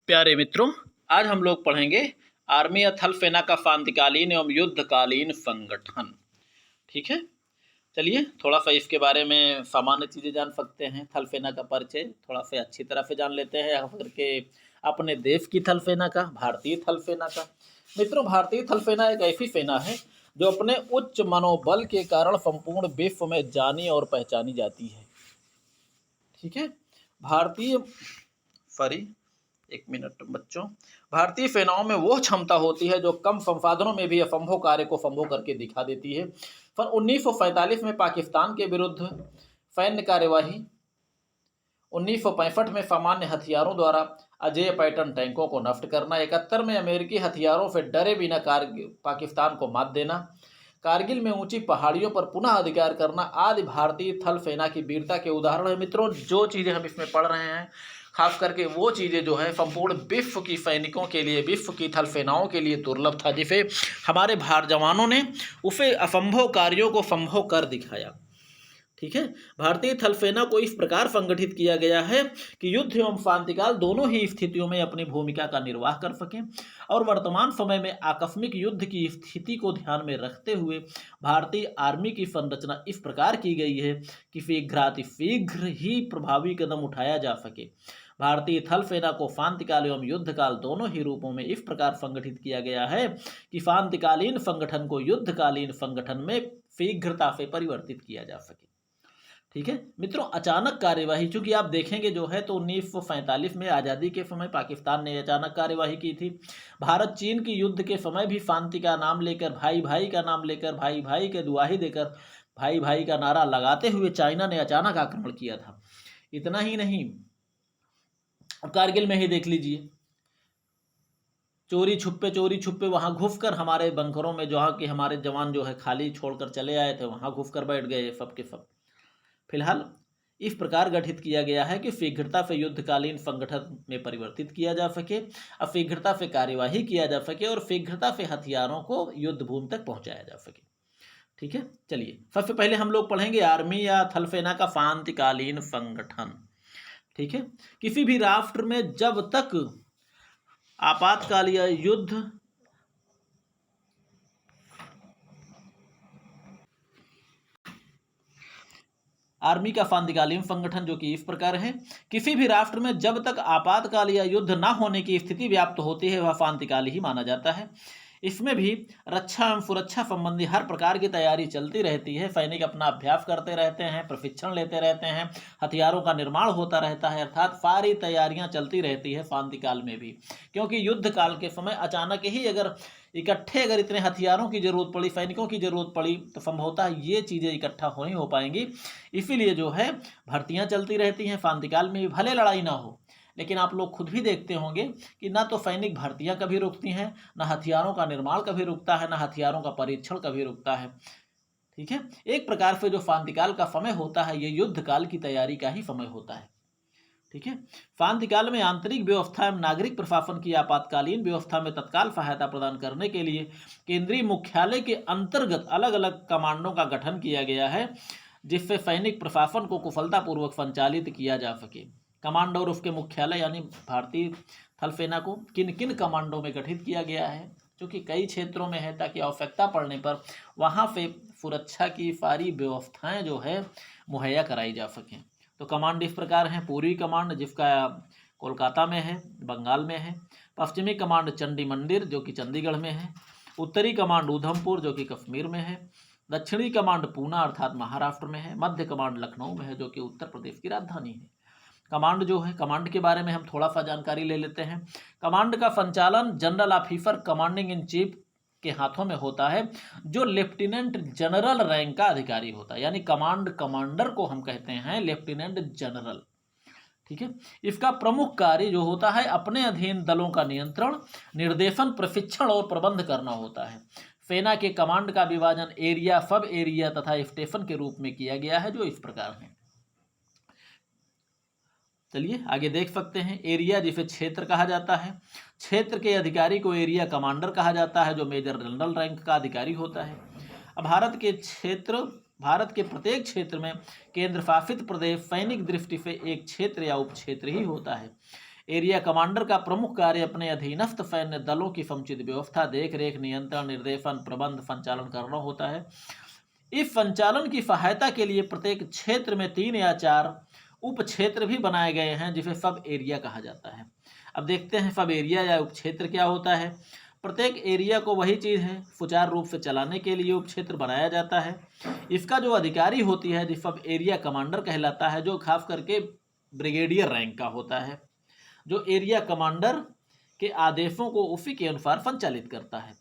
प्यारे मित्रों, आज हम लोग पढ़ेंगे आर्मी या थल सेना का शांतिकालीन एवं युद्धकालीन संगठन। ठीक है, चलिए थोड़ा सा इसके बारे में सामान्य चीज़ें जान सकते हैं। थल सेना का परिचय थोड़ा सा अच्छी तरह से जान लेते हैं, या करके अपने देश की थल सेना का, भारतीय थल सेना का। मित्रों, भारतीय थल सेना एक ऐसी सेना है जो अपने उच्च मनोबल के कारण संपूर्ण विश्व में जानी और पहचानी जाती है। ठीक है, भारतीय सॉरी एक मिनट बच्चों, भारतीय सेनाओं में वो क्षमता होती है जो कम संसाधनों में भी असंभव कार्य को संभव करके दिखा देती है। सन 1945 में पाकिस्तान के विरुद्ध सैन्य कार्यवाही, 1965 में सामान्य हथियारों द्वारा अजेय पैटर्न टैंकों को नष्ट करना, 71 में अमेरिकी हथियारों से डरे बिना पाकिस्तान को मात देना, कारगिल में ऊंची पहाड़ियों पर पुनः अधिकार करना आदि भारतीय थल सेना की वीरता के उदाहरण है। मित्रों, जो चीज़ें हम इसमें पढ़ रहे हैं, खास करके वो चीज़ें जो है संपूर्ण विश्व की सैनिकों के लिए, विश्व की थल सेनाओं के लिए दुर्लभ था, जिसे हमारे भारत जवानों ने उसे असंभव कार्यों को संभव कर दिखाया। ठीक है, भारतीय थल सेना को इस प्रकार संगठित किया गया है कि युद्ध एवं शांतिकाल दोनों ही स्थितियों में अपनी भूमिका का निर्वाह कर सकें, और वर्तमान समय में आकस्मिक युद्ध की स्थिति को ध्यान में रखते हुए भारतीय आर्मी की संरचना इस प्रकार की गई है कि शीघ्र ही प्रभावी कदम उठाया जा सके। भारतीय थल सेना को शांतिकाल एवं युद्धकाल दोनों ही रूपों में इस प्रकार संगठित किया गया है कि शांतिकालीन संगठन को युद्धकालीन संगठन में शीघ्रता से परिवर्तित किया जा सके। ठीक है मित्रों, अचानक कार्यवाही, चूंकि आप देखेंगे जो है तो 1947 में आज़ादी के समय पाकिस्तान ने अचानक कार्यवाही की थी। भारत चीन की युद्ध के समय भी शांति का नाम लेकर, भाई भाई का नाम लेकर, भाई भाई के दुआही देकर, भाई भाई का नारा लगाते हुए चाइना ने अचानक आक्रमण किया था। इतना ही नहीं, कारगिल में ही देख लीजिए, चोरी छुपे वहां घुस कर हमारे बंकरों में, जहाँ के हमारे जवान जो है खाली छोड़कर चले आए थे, वहां घुस कर बैठ गए सब के सब। फिलहाल इस प्रकार गठित किया गया है कि शीघ्रता से युद्धकालीन संगठन में परिवर्तित किया जा सके, अब शीघ्रता से कार्यवाही किया जा सके और शीघ्रता से हथियारों को युद्ध भूमि तक पहुंचाया जा सके। ठीक है, चलिए सबसे पहले हम लोग पढ़ेंगे आर्मी या थल सेना का शांतिकालीन संगठन। ठीक है, किसी भी राष्ट्र में जब तक आपातकाल या युद्ध आर्मी का शांतिकालीन संगठन जो कि इस प्रकार है, किसी भी राष्ट्र में जब तक आपातकाल या युद्ध न होने की स्थिति व्याप्त होती है वह शांतिकाल ही माना जाता है। इसमें भी रक्षा एवं सुरक्षा संबंधी हर प्रकार की तैयारी चलती रहती है। सैनिक अपना अभ्यास करते रहते हैं, प्रशिक्षण लेते रहते हैं, हथियारों का निर्माण होता रहता है, अर्थात सारी तैयारियां चलती रहती है शांतिकाल में भी। क्योंकि युद्ध काल के समय अचानक ही अगर इतने हथियारों की जरूरत पड़ी, सैनिकों की जरूरत पड़ी, तो संभवतः ये चीज़ें इकट्ठा नहीं हो पाएंगी। इसीलिए जो है भर्तियां चलती रहती हैं। शांतिकाल में भी भले लड़ाई ना हो, लेकिन आप लोग खुद भी देखते होंगे कि ना तो सैनिक भर्तियां कभी रुकती हैं, ना हथियारों का निर्माण कभी रुकता है, ना हथियारों का परीक्षण कभी रुकता है। ठीक है, एक प्रकार से जो शांतिकाल का समय होता है ये युद्ध काल की तैयारी का ही समय होता है। ठीक है, शांतिकाल में आंतरिक व्यवस्था एवं नागरिक प्रशासन की आपातकालीन व्यवस्था में तत्काल सहायता प्रदान करने के लिए केंद्रीय मुख्यालय के अंतर्गत अलग अलग कमांडों का गठन किया गया है, जिससे सैनिक प्रशासन को कुशलतापूर्वक संचालित किया जा सके। कमांडो और उसके मुख्यालय यानी भारतीय थल सेना को किन किन कमांडों में गठित किया गया है, जो कि कई क्षेत्रों में है, ताकि आवश्यकता पड़ने पर वहाँ से सुरक्षा की सारी व्यवस्थाएं जो है मुहैया कराई जा सकें। तो कमांड इस प्रकार हैं: पूर्वी कमांड जिसका कोलकाता में है, बंगाल में है। पश्चिमी कमांड चंडी मंदिर जो कि चंडीगढ़ में है। उत्तरी कमांड उधमपुर जो कि कश्मीर में है। दक्षिणी कमांड पूना अर्थात महाराष्ट्र में है। मध्य कमांड लखनऊ में है जो कि उत्तर प्रदेश की राजधानी है। कमांड जो है, कमांड के बारे में हम थोड़ा सा जानकारी ले लेते हैं। कमांड का संचालन general officer commanding in chief के हाथों में होता है, जो लेफ्टिनेंट जनरल रैंक का अधिकारी होता है, यानी कमांडर को हम कहते हैं लेफ्टिनेंट जनरल। ठीक है, इसका प्रमुख कार्य जो होता है अपने अधीन दलों का नियंत्रण, निर्देशन, प्रशिक्षण और प्रबंध करना होता है। सेना के कमांड का विभाजन एरिया, सब एरिया तथा स्टेशन के रूप में किया गया है, जो इस प्रकार है। चलिए आगे देख सकते हैं। एरिया जिसे क्षेत्र कहा जाता है, क्षेत्र के अधिकारी को एरिया कमांडर कहा जाता है, जो मेजर जनरल रैंक का अधिकारी होता है। अब भारत के प्रत्येक क्षेत्र में केंद्र शासित प्रदेश सैनिक दृष्टि से एक क्षेत्र या उपक्षेत्र ही होता है। एरिया कमांडर का प्रमुख कार्य अपने अधीनस्थ सैन्य दलों की समुचित व्यवस्था, देख रेख, नियंत्रण, निर्देशन, प्रबंध, संचालन करना होता है। इस संचालन की सहायता के लिए प्रत्येक क्षेत्र में 3 या 4 उप क्षेत्र भी बनाए गए हैं, जिसे सब एरिया कहा जाता है। अब देखते हैं सब एरिया या उप क्षेत्र क्या होता है। प्रत्येक एरिया को वही चीज़ है सुचारू रूप से चलाने के लिए उप क्षेत्र बनाया जाता है। इसका जो अधिकारी होती है जिस सब एरिया कमांडर कहलाता है, जो खास करके ब्रिगेडियर रैंक का होता है, जो एरिया कमांडर के आदेशों को उसी के अनुसार संचालित करता है।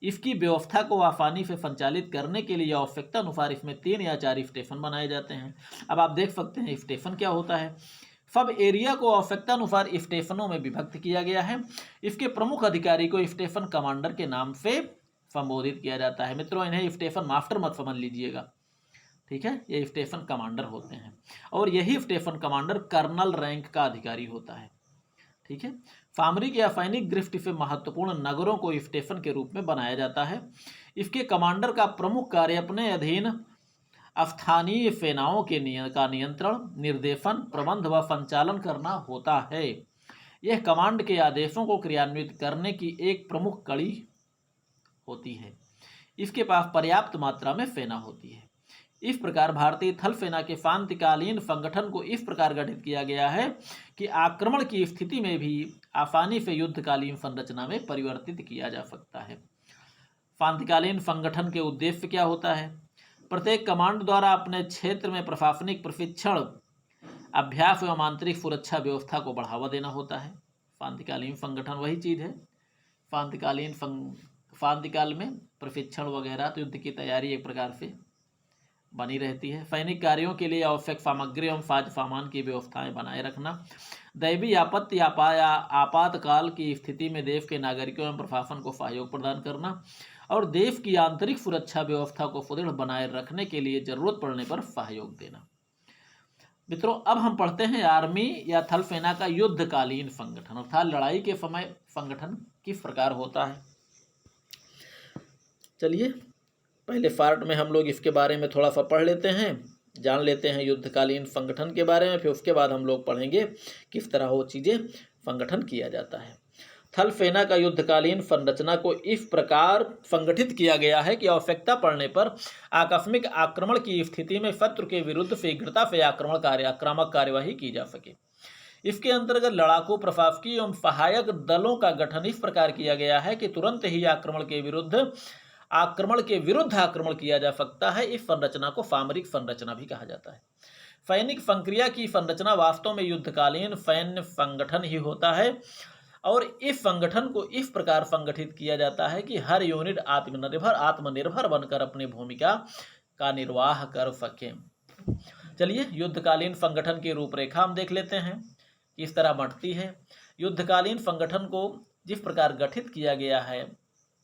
इसकी व्यवस्था को आसानी से संचालित करने के लिए आवश्यकता अनुसार इसमें 3 या 4 स्टेशन बनाए जाते हैं। अब आप देख सकते हैं स्टेशन क्या होता है। सब एरिया को आवश्यकता अनुसार स्टेशनों में विभक्त किया गया है। इसके प्रमुख अधिकारी को स्टेशन कमांडर के नाम से संबोधित किया जाता है। मित्रों, इन्हें स्टेशन मास्टर मत समझ लीजिएगा, ठीक है, ये स्टेशन कमांडर होते हैं और यही स्टेशन कमांडर कर्नल रैंक का अधिकारी होता है, ठीक है। सामरिक या सैनिक दृष्टि से महत्वपूर्ण नगरों को स्टेशन के रूप में बनाया जाता है। इसके कमांडर का प्रमुख कार्य अपने अधीन स्थानीय सेनाओं के का नियंत्रण, निर्देशन, प्रबंध व संचालन करना होता है। यह कमांड के आदेशों को क्रियान्वित करने की एक प्रमुख कड़ी होती है। इसके पास पर्याप्त मात्रा में सेना होती है। इस प्रकार भारतीय थल सेना के शांतिकालीन संगठन को इस प्रकार गठित किया गया है कि आक्रमण की स्थिति में भी आसानी से युद्धकालीन संरचना में परिवर्तित किया जा सकता है। शांतिकालीन संगठन के उद्देश्य क्या होता है। प्रत्येक कमांड द्वारा अपने क्षेत्र में प्रशासनिक प्रशिक्षण, अभ्यास एवं आंतरिक सुरक्षा व्यवस्था को बढ़ावा देना होता है। शांतिकालीन संगठन वही चीज़ है। शांतिकाल में प्रशिक्षण वगैरह, तो युद्ध की तैयारी एक प्रकार से बनी रहती है। सैनिक कार्यों के लिए आवश्यक सामग्री एवं साज सामान की व्यवस्थाएं बनाए रखना, दैवीय आपत्ति या आपातकाल की स्थिति में देश के नागरिकों एवं प्रशासन को सहयोग प्रदान करना और देश की आंतरिक सुरक्षा व्यवस्था को सुदृढ़ बनाए रखने के लिए जरूरत पड़ने पर सहयोग देना। मित्रों, अब हम पढ़ते हैं आर्मी या थल सेना का युद्धकालीन संगठन, अर्थात लड़ाई के समय संगठन किस प्रकार होता है। चलिए पहले पार्ट में हम लोग इसके बारे में थोड़ा सा पढ़ लेते हैं, जान लेते हैं युद्धकालीन संगठन के बारे में, फिर उसके बाद हम लोग पढ़ेंगे किस तरह वो चीज़ें संगठन किया जाता है। थल सेना का युद्धकालीन संरचना को इस प्रकार संगठित किया गया है कि आवश्यकता पड़ने पर आकस्मिक आक्रमण की स्थिति में शत्रु के विरुद्ध शीघ्रता से आक्रामक कार्यवाही की जा सके। इसके अंतर्गत लड़ाकू, प्रशासकीय एवं सहायक दलों का गठन इस प्रकार किया गया है कि तुरंत ही आक्रमण के विरुद्ध आक्रमण किया जा सकता है। इस संरचना को सामरिक संरचना भी कहा जाता है। सैनिक संक्रिया की संरचना वास्तव में युद्धकालीन सैन्य संगठन ही होता है और इस संगठन को इस प्रकार संगठित किया जाता है कि हर यूनिट आत्मनिर्भर बनकर अपनी भूमिका का निर्वाह कर सके। चलिए युद्धकालीन संगठन की रूपरेखा हम देख लेते हैं किस तरह बढ़ती है। युद्धकालीन संगठन को जिस प्रकार गठित किया गया है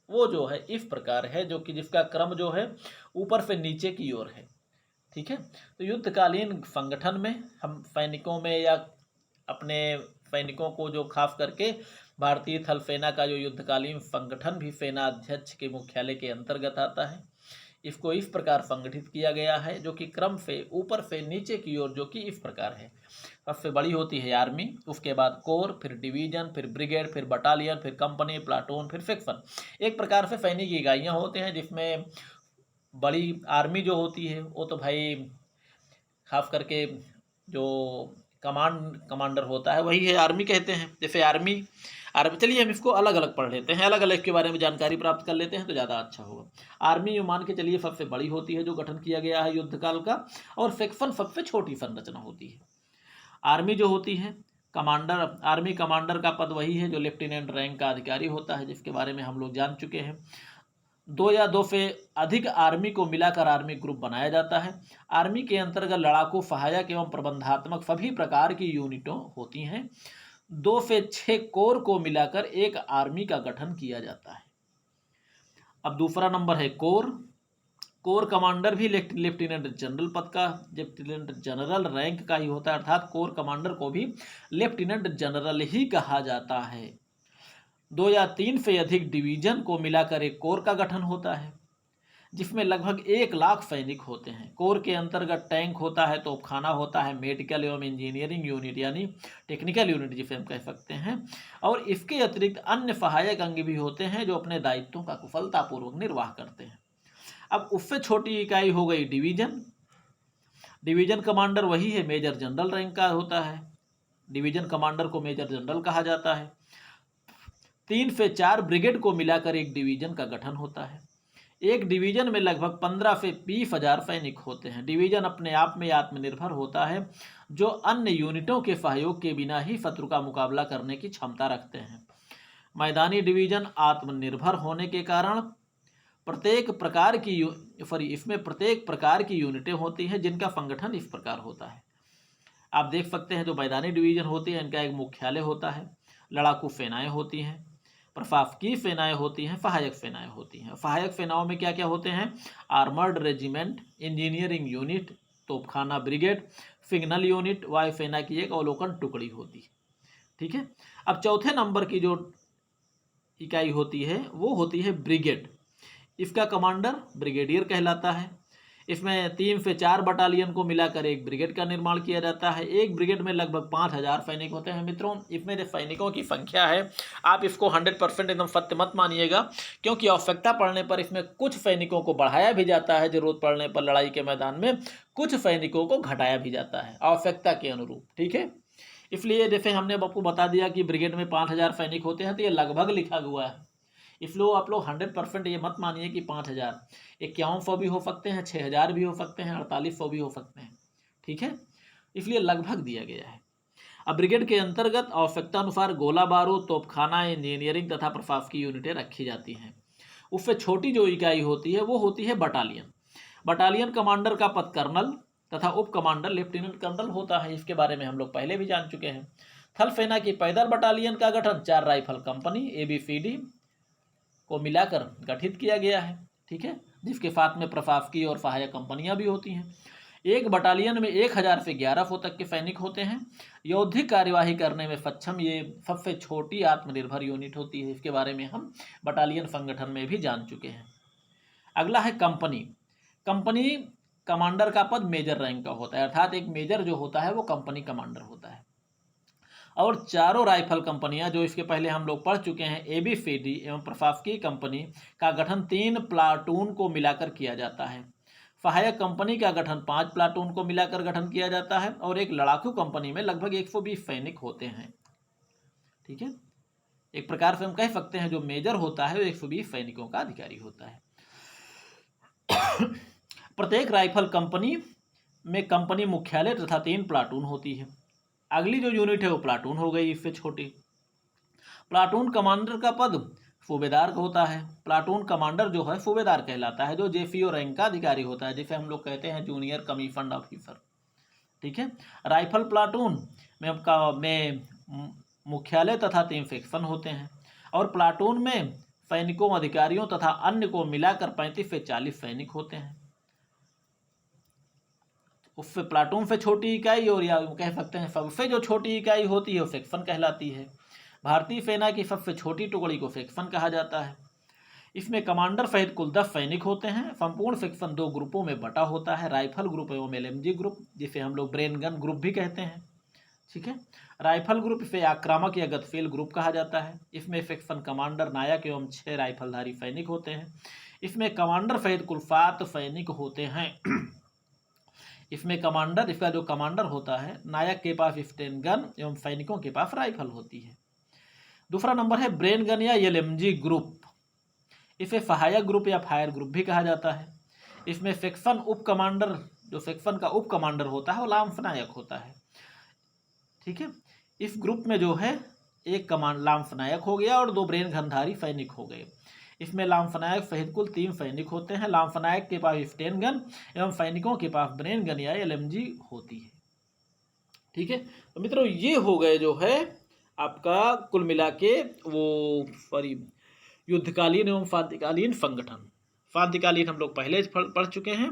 वो जो है इस प्रकार है, जो कि जिसका क्रम जो है ऊपर से नीचे की ओर है, ठीक है। तो युद्धकालीन संगठन में हम सैनिकों में या अपने सैनिकों को जो खास करके भारतीय थल सेना का जो युद्धकालीन संगठन भी सेना अध्यक्ष के मुख्यालय के अंतर्गत आता है, इसको इस प्रकार संगठित किया गया है जो कि क्रम से ऊपर से नीचे की ओर, जो कि इस प्रकार है। सबसे बड़ी होती है आर्मी, उसके बाद कोर, फिर डिवीजन, फिर ब्रिगेड, फिर बटालियन, फिर कंपनी, प्लाटून, फिर सेक्शन। एक प्रकार से सैनिक इकाइयाँ होते हैं जिसमें बड़ी आर्मी जो होती है वो तो भाई खास करके जो कमांडर होता है वही है आर्मी कहते हैं। जैसे आर्मी चलिए हम इसको अलग अलग पढ़ लेते हैं, अलग अलग के बारे में जानकारी प्राप्त कर लेते हैं तो ज़्यादा अच्छा होगा। आर्मी मान के चलिए सबसे बड़ी होती है जो गठन किया गया है युद्धकाल का, और सेक्शन सबसे छोटी संरचना होती है। आर्मी जो होती है आर्मी कमांडर का पद वही है जो लेफ्टिनेंट रैंक का अधिकारी होता है, जिसके बारे में हम लोग जान चुके हैं। 2 या 2 से अधिक आर्मी को मिलाकर आर्मी ग्रुप बनाया जाता है। आर्मी के अंतर्गत लड़ाकू, सहायक एवं प्रबंधात्मक सभी प्रकार की यूनिटों होती हैं। 2 से 6 कोर को मिलाकर एक आर्मी का गठन किया जाता है। अब दूसरा नंबर है कोर। कोर कमांडर भी लेफ्टिनेंट जनरल पद का, लेफ्टिनेंट जनरल रैंक का ही होता है, अर्थात कोर कमांडर को भी लेफ्टिनेंट जनरल ही कहा जाता है। 2 या 3 से अधिक डिवीजन को मिलाकर एक कोर का गठन होता है। जिसमें लगभग 1 लाख सैनिक होते हैं। कोर के अंतर्गत टैंक होता है, तोपखाना होता है, मेडिकल एवं इंजीनियरिंग यूनिट यानी टेक्निकल यूनिट जिसे हम कह सकते हैं, और इसके अतिरिक्त अन्य सहायक अंग भी होते हैं जो अपने दायित्वों का कुशलतापूर्वक निर्वाह करते हैं। अब उससे छोटी इकाई हो गई डिवीजन। डिवीजन कमांडर वही है, मेजर जनरल रैंक का होता है। डिवीजन कमांडर को मेजर जनरल कहा जाता है। 3 से 4 ब्रिगेड को मिलाकर एक डिवीजन का गठन होता है। एक डिवीजन में लगभग 15 से 20 हजार सैनिक होते हैं। डिवीजन अपने आप में आत्मनिर्भर होता है, जो अन्य यूनिटों के सहयोग के बिना ही शत्रु का मुकाबला करने की क्षमता रखते हैं। मैदानी डिवीजन आत्मनिर्भर होने के कारण इसमें प्रत्येक प्रकार की यूनिटें होती हैं जिनका संगठन इस प्रकार होता है। आप देख सकते हैं जो मैदानी डिवीजन होती है इनका एक मुख्यालय होता है, लड़ाकू सेनाएं होती हैं, प्रशासकीय सेनाएं होती हैं, सहायक सेनाएं होती हैं। सहायक सेनाओं में क्या क्या होते हैं? आर्मर्ड रेजिमेंट, इंजीनियरिंग यूनिट, तोपखाना ब्रिगेड, सिग्नल यूनिट, वायुसेना की एक अवलोकन टुकड़ी होती है। ठीक है। अब चौथे नंबर की जो इकाई होती है वो होती है ब्रिगेड। इसका कमांडर ब्रिगेडियर कहलाता है। इसमें 3 से 4 बटालियन को मिलाकर एक ब्रिगेड का निर्माण किया जाता है। एक ब्रिगेड में लगभग 5000 सैनिक होते हैं। मित्रों, इसमें जो सैनिकों की संख्या है आप इसको 100% एकदम सत्य मत मानिएगा, क्योंकि आवश्यकता पड़ने पर इसमें कुछ सैनिकों को बढ़ाया भी जाता है, जरूरत पड़ने पर लड़ाई के मैदान में कुछ सैनिकों को घटाया भी जाता है आवश्यकता के अनुरूप। ठीक है। इसलिए जैसे हमने आपको बता दिया कि ब्रिगेड में 5000 सैनिक होते हैं, तो ये लगभग लिखा हुआ है, इसलिए आप लोग 100% ये मत मानिए कि 5000, 5100 भी हो सकते हैं, 6000 भी हो सकते हैं, 4800 भी हो सकते हैं। ठीक है। इसलिए लगभग दिया गया है। अब ब्रिगेड के अंतर्गत आवश्यकता अनुसार गोला बारूद, तोपखाना, इंजीनियरिंग तथा प्रशासकीय यूनिटें रखी जाती हैं। उससे छोटी जो इकाई होती है वो होती है बटालियन। बटालियन कमांडर का पद कर्नल तथा उप कमांडर लेफ्टिनेंट कर्नल होता है। इसके बारे में हम लोग पहले भी जान चुके हैं। थल सेना की पैदल बटालियन का गठन 4 राइफल कंपनी ABCD को मिलाकर गठित किया गया है। ठीक है। जिसके साथ में प्रशासकीय और सहायक कंपनियां भी होती हैं। एक बटालियन में 1000 से 1100 तक के सैनिक होते हैं। यौद्धिक कार्यवाही करने में सक्षम ये सबसे छोटी आत्मनिर्भर यूनिट होती है। इसके बारे में हम बटालियन संगठन में भी जान चुके हैं। अगला है कंपनी। कंपनी कमांडर का पद मेजर रैंक का होता है, अर्थात एक मेजर जो होता है वो कंपनी कमांडर होता है। और चारों राइफल कंपनियां जो इसके पहले हम लोग पढ़ चुके हैं ABCD एवं प्रशासकीय कंपनी का गठन 3 प्लाटून को मिलाकर किया जाता है। सहायक कंपनी का गठन 5 प्लाटून को मिलाकर गठन किया जाता है। और एक लड़ाकू कंपनी में लगभग 120 सैनिक होते हैं। ठीक है। एक प्रकार से हम कह सकते हैं जो मेजर होता है वो 120 सैनिकों का अधिकारी होता है। प्रत्येक राइफल कंपनी में कंपनी मुख्यालय तथा 3 प्लाटून होती है। अगली जो यूनिट है वो प्लाटून हो गई, इससे छोटी। प्लाटून कमांडर का पद सूबेदार होता है। प्लाटून कमांडर जो है सूबेदार कहलाता है, जो JCO रैंक का अधिकारी होता है, जिसे हम लोग कहते हैं जूनियर कमीशन्ड ऑफिसर। ठीक है। राइफल प्लाटून में मुख्यालय तथा 3 सेक्शन होते हैं। और प्लाटून में सैनिकों, अधिकारियों तथा अन्य को मिलाकर 35 से 40 सैनिक होते हैं। उससे प्लाटून से छोटी इकाई, और या कह सकते हैं सबसे जो छोटी इकाई होती है वो सेक्शन कहलाती है। भारतीय सेना की सबसे छोटी टुकड़ी को सेक्शन कहा जाता है। इसमें कमांडर सहित कुल 10 सैनिक होते हैं। संपूर्ण सेक्शन 2 ग्रुपों में बटा होता है, राइफल ग्रुप एवं LMG ग्रुप, जिसे हम लोग ब्रेन गन ग्रुप भी कहते हैं। ठीक है। राइफल ग्रुप इसे आक्रामक या गतिशील ग्रुप कहा जाता है। इसमें सेक्शन कमांडर, नायक एवं 6 राइफलधारी सैनिक होते हैं। इसमें कमांडर सहित कुल 7 सैनिक होते हैं। इसमें कमांडर, इसका जो कमांडर होता है, नायक के पास स्टेन गन एवं सैनिकों के पास राइफल होती है। दूसरा नंबर है ब्रेन गन या LMG ग्रुप। इसे सहायक ग्रुप या फायर ग्रुप भी कहा जाता है। इसमें सेक्शन उप कमांडर, जो सेक्शन का उप कमांडर होता है वो लांसनायक होता है। ठीक है। इस ग्रुप में जो है एक लांसनायक हो गया और 2 ब्रेन गनधारी सैनिक हो गए। इसमें लांसनायक सहित कुल 3 सैनिक होते हैं। लांसनायक के पास स्टेन गन एवं सैनिकों के पास ब्रेन गन या LMG होती है। ठीक है। तो मित्रों, ये हो गए जो है आपका कुल मिला के वो युद्धकालीन एवं शांतिकालीन संगठन। शांतिकालीन हम लोग पहले पढ़ चुके हैं।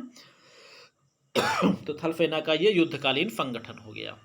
तो थल सेना का ये युद्धकालीन संगठन हो गया।